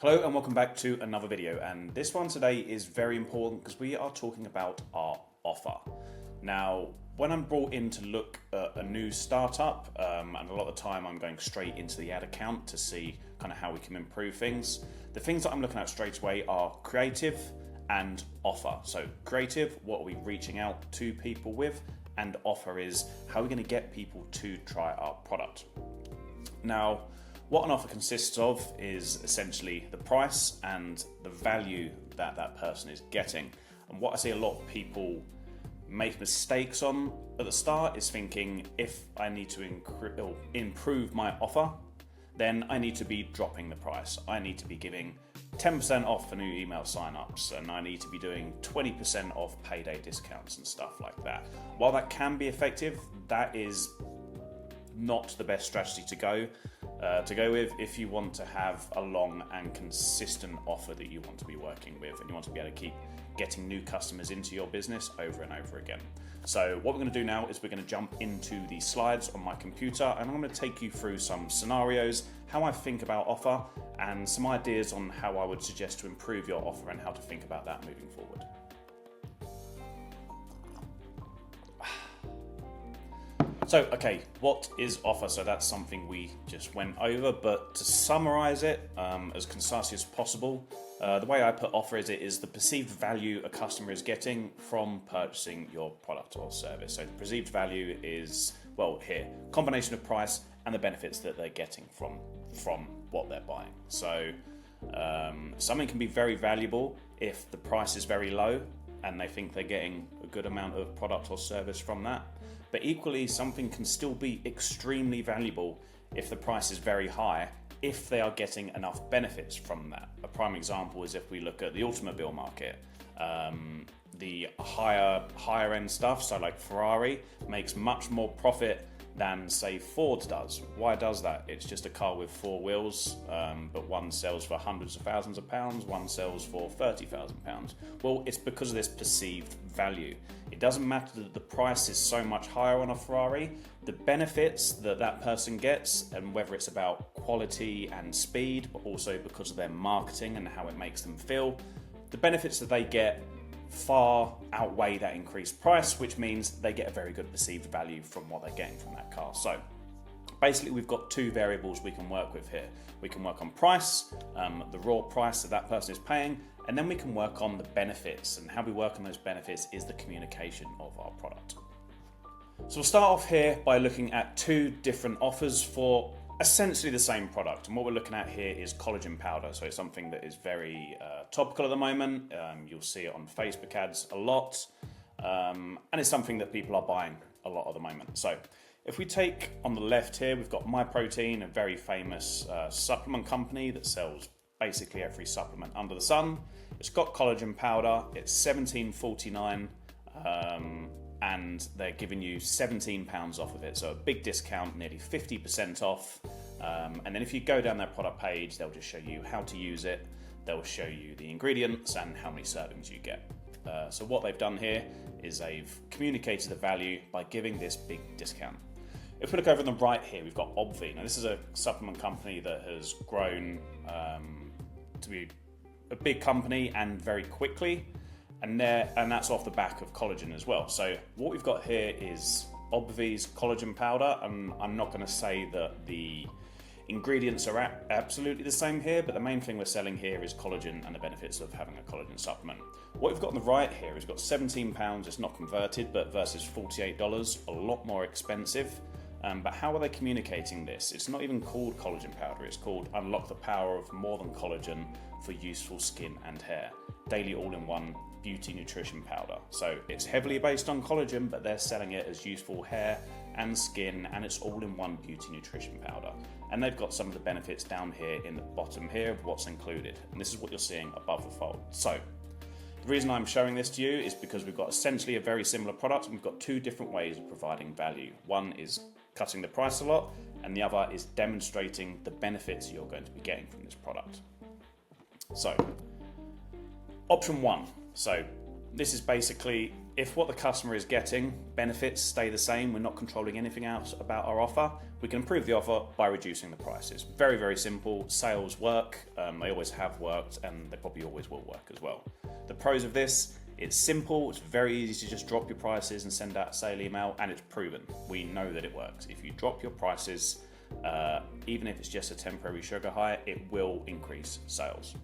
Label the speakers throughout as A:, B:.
A: Hello and welcome back to another video, and this one today is very important because we are talking about our offer. Now, when I'm brought in to look at a new startup, and a lot of the time I'm going straight into the ad account to see kind of how we can improve things. The things that I'm looking at straight away are creative and offer. So creative, what are we reaching out to people with? And offer is how are we going to get people to try our product. Now, what an offer consists of is essentially the price and the value that that person is getting. And what I see a lot of people make mistakes on at the start is thinking, if I need to improve my offer, then I need to be dropping the price. I need to be giving 10% off for new email signups, and I need to be doing 20% off payday discounts and stuff like that. While that can be effective, that is not the best strategy to go with if you want to have a long and consistent offer that you want to be working with, and you want to be able to keep getting new customers into your business over and over again. So what we're going to do now is we're going to jump into the slides on my computer, and I'm going to take you through some scenarios, how I think about offer, and some ideas on how I would suggest to improve your offer and how to think about that moving forward. So, okay, what is offer? So that's something we just went over, but to summarize it as concisely as possible, the way I put offer is it is the perceived value a customer is getting from purchasing your product or service. So the perceived value is, well, here, combination of price and the benefits that they're getting from what they're buying. So something can be very valuable if the price is very low and they think they're getting a good amount of product or service from that. But equally, something can still be extremely valuable if the price is very high, if they are getting enough benefits from that. A prime example is if we look at the automobile market. The higher end stuff, so like Ferrari, makes much more profit than, say, Ford does. Why does that? It's just a car with four wheels, but one sells for hundreds of thousands of pounds, one sells for £30,000. Well, it's because of this perceived value. It doesn't matter that the price is so much higher on a Ferrari, the benefits that that person gets, and whether it's about quality and speed, but also because of their marketing and how it makes them feel, the benefits that they get far outweigh that increased price, which means they get a very good perceived value from what they're getting from that car. So basically, we've got two variables we can work with here. We can work on price, the raw price that person is paying, and then we can work on the benefits. And how we work on those benefits is the communication of our product. So we'll start off here by looking at two different offers for essentially the same product. And what we're looking at here is collagen powder. So it's something that is very topical at the moment. You'll see it on Facebook ads a lot. And it's something that people are buying a lot at the moment. So if we take on the left here, we've got MyProtein, a very famous supplement company that sells basically every supplement under the sun. It's got collagen powder. It's $17.49. And they're giving you £17 off of it. So a big discount, nearly 50% off. And then if you go down their product page, they'll just show you how to use it. They'll show you the ingredients and how many servings you get. So what they've done here is they've communicated the value by giving this big discount. If we look over on the right here, we've got Obvi. Now this is a supplement company that has grown to be a big company and very quickly. And that's off the back of collagen as well. So what we've got here is Obvi's collagen powder, and I'm not going to say that the ingredients are absolutely the same here, but the main thing we're selling here is collagen and the benefits of having a collagen supplement. What we've got on the right here is got £17, it's not converted, but versus $48, a lot more expensive. But how are they communicating this? It's not even called collagen powder, it's called Unlock the Power of More Than Collagen for Useful Skin and Hair. Daily all-in-one beauty nutrition powder. So it's heavily based on collagen, but they're selling it as useful hair and skin, and it's all-in-one beauty nutrition powder. And they've got some of the benefits down here in the bottom here of what's included. And this is what you're seeing above the fold. So the reason I'm showing this to you is because we've got essentially a very similar product, and we've got two different ways of providing value. One is cutting the price a lot, and the other is demonstrating the benefits you're going to be getting from this product. So option one. So this is basically if what the customer is getting, benefits stay the same, we're not controlling anything else about our offer, we can improve the offer by reducing the prices. Very, very simple. Sales work. They always have worked, and they probably always will work as well. The pros of this: it's simple, it's very easy to just drop your prices and send out a sale email, and it's proven. We know that it works. If you drop your prices, even if it's just a temporary sugar high, it will increase sales.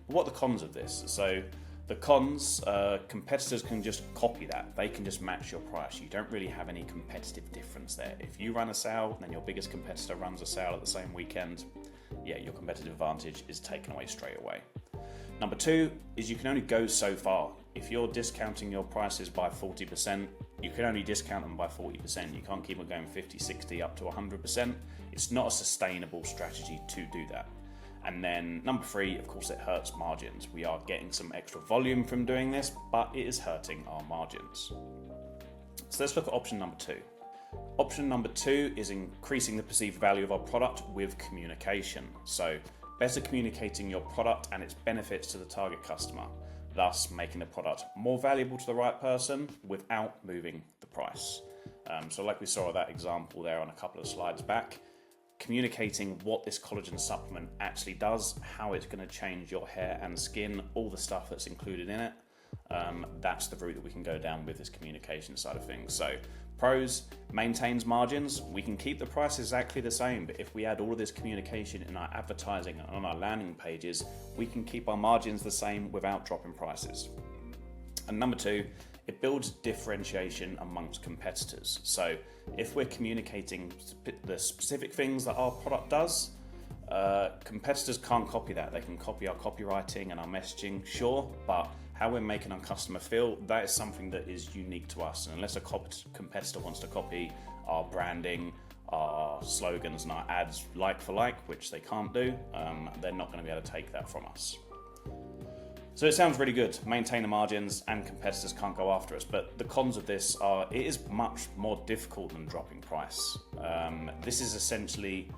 A: But what are the cons of this? So the cons, competitors can just copy that. They can just match your price. You don't really have any competitive difference there. If you run a sale and then your biggest competitor runs a sale at the same weekend, yeah, your competitive advantage is taken away straight away. Number two is you can only go so far. If you're discounting your prices by 40%, you can only discount them by 40%. You can't keep on going 50, 60, up to 100%. It's not a sustainable strategy to do that. And then number three, of course, it hurts margins. We are getting some extra volume from doing this, but it is hurting our margins. So let's look at option number two. Option number two is increasing the perceived value of our product with communication. So better communicating your product and its benefits to the target customer, thus making the product more valuable to the right person without moving the price. So like we saw that example there on a couple of slides back, communicating what this collagen supplement actually does, how it's going to change your hair and skin, all the stuff that's included in it. That's the route that we can go down with this communication side of things. So pros: maintains margins. We can keep the price exactly the same, but if we add all of this communication in our advertising and on our landing pages, we can keep our margins the same without dropping prices. And number two, it builds differentiation amongst competitors. So if we're communicating the specific things that our product does, competitors can't copy that. They can copy our copywriting and our messaging, sure, but how we're making our customer feel, that is something that is unique to us. And unless a competitor wants to copy our branding, our slogans and our ads like for like, which they can't do, they're not going to be able to take that from us. So it sounds really good, maintain the margins and competitors can't go after us, but the cons of this are it is much more difficult than dropping price. This is essentially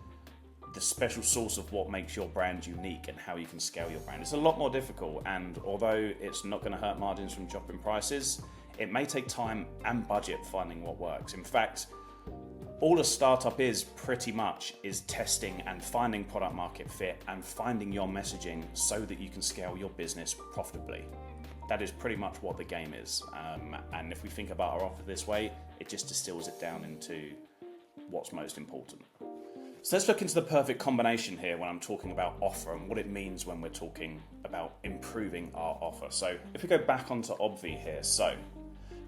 A: the special sauce of what makes your brand unique and how you can scale your brand. It's a lot more difficult, and although it's not going to hurt margins from dropping prices, it may take time and budget finding what works. In fact, all a startup is pretty much is testing and finding product market fit and finding your messaging so that you can scale your business profitably. That is pretty much what the game is. And if we think about our offer this way, it just distills it down into what's most important. So let's look into the perfect combination here when I'm talking about offer and what it means when we're talking about improving our offer. So if we go back onto Obvi here, so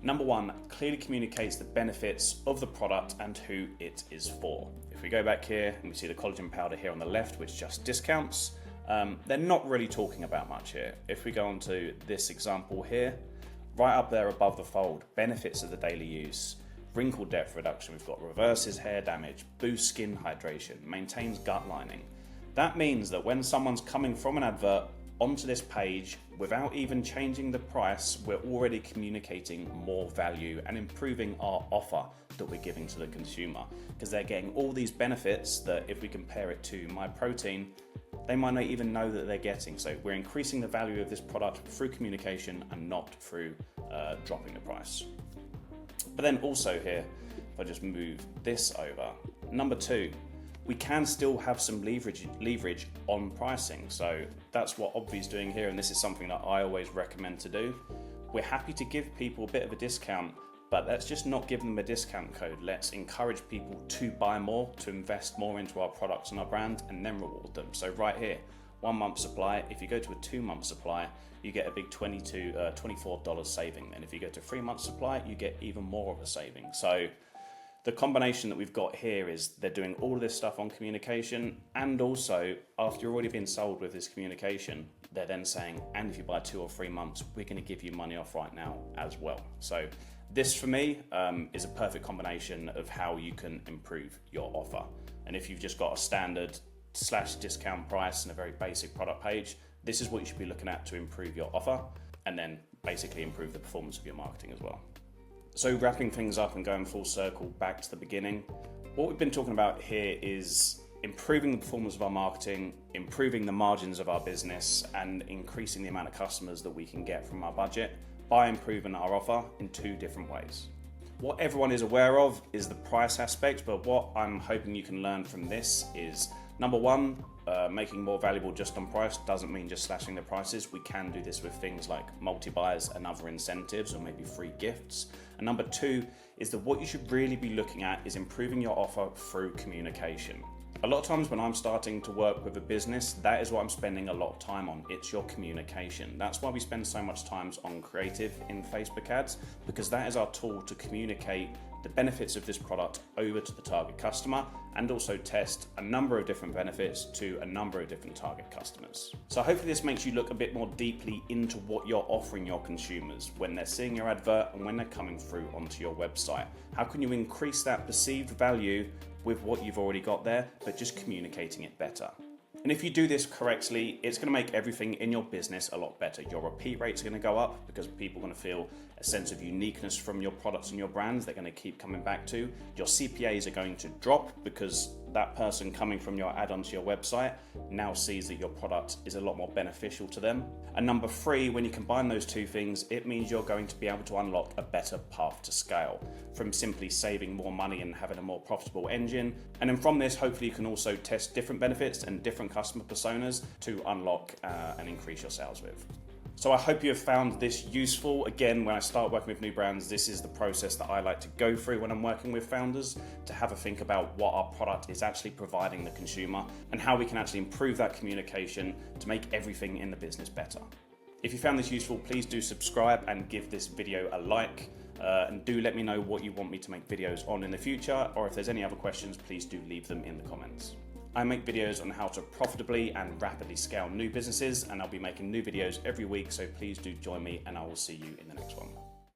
A: number one, clearly communicates the benefits of the product and who it is for. If we go back here and we see the collagen powder here on the left, which just discounts, they're not really talking about much here. If we go on to this example here, right up there above the fold, benefits of the daily use, wrinkle depth reduction, we've got reverses hair damage, boosts skin hydration, maintains gut lining. That means that when someone's coming from an advert onto this page, without even changing the price, we're already communicating more value and improving our offer that we're giving to the consumer, because they're getting all these benefits that if we compare it to My Protein, they might not even know that they're getting. So we're increasing the value of this product through communication and not through dropping the price. But then also here, if I just move this over, number two, we can still have some leverage on pricing. So that's what Obvi's doing here, and this is something that I always recommend to do. We're happy to give people a bit of a discount, but let's just not give them a discount code. Let's encourage people to buy more, to invest more into our products and our brand, and then reward them. So right here, 1 month supply. If you go to a 2 month supply, you get a big $24 saving. And if you go to 3 month supply, you get even more of a saving. So the combination that we've got here is they're doing all of this stuff on communication, and also after you've already been sold with this communication, they're then saying, and if you buy 2 or 3 months, we're going to give you money off right now as well. So this for me is a perfect combination of how you can improve your offer. And if you've just got a standard / discount price and a very basic product page, this is what you should be looking at to improve your offer and then basically improve the performance of your marketing as well. So wrapping things up and going full circle back to the beginning, what we've been talking about here is improving the performance of our marketing, improving the margins of our business, and increasing the amount of customers that we can get from our budget by improving our offer in two different ways. What everyone is aware of is the price aspect, but what I'm hoping you can learn from this is, number one, making more valuable just on price doesn't mean just slashing the prices. We can do this with things like multi-buys and other incentives, or maybe free gifts. And number two is that what you should really be looking at is improving your offer through communication. A lot of times when I'm starting to work with a business, that is what I'm spending a lot of time on. It's your communication. That's why we spend so much time on creative in Facebook ads, because that is our tool to communicate the benefits of this product over to the target customer, and also test a number of different benefits to a number of different target customers. So hopefully this makes you look a bit more deeply into what you're offering your consumers when they're seeing your advert and when they're coming through onto your website. How can you increase that perceived value with what you've already got there, but just communicating it better? And if you do this correctly, it's going to make everything in your business a lot better. Your repeat rates are going to go up because people are going to feel a sense of uniqueness from your products and your brands they're going to keep coming back to. Your CPAs are going to drop because that person coming from your ad onto your website now sees that your product is a lot more beneficial to them. And number three, when you combine those two things, it means you're going to be able to unlock a better path to scale from simply saving more money and having a more profitable engine. And then from this, hopefully you can also test different benefits and different customer personas to unlock and increase your sales with. So I hope you have found this useful. Again, when I start working with new brands, this is the process that I like to go through when I'm working with founders, to have a think about what our product is actually providing the consumer and how we can actually improve that communication to make everything in the business better. If you found this useful, please do subscribe and give this video a like. And do let me know what you want me to make videos on in the future, or if there's any other questions, please do leave them in the comments. I make videos on how to profitably and rapidly scale new businesses, and I'll be making new videos every week, so please do join me, and I will see you in the next one.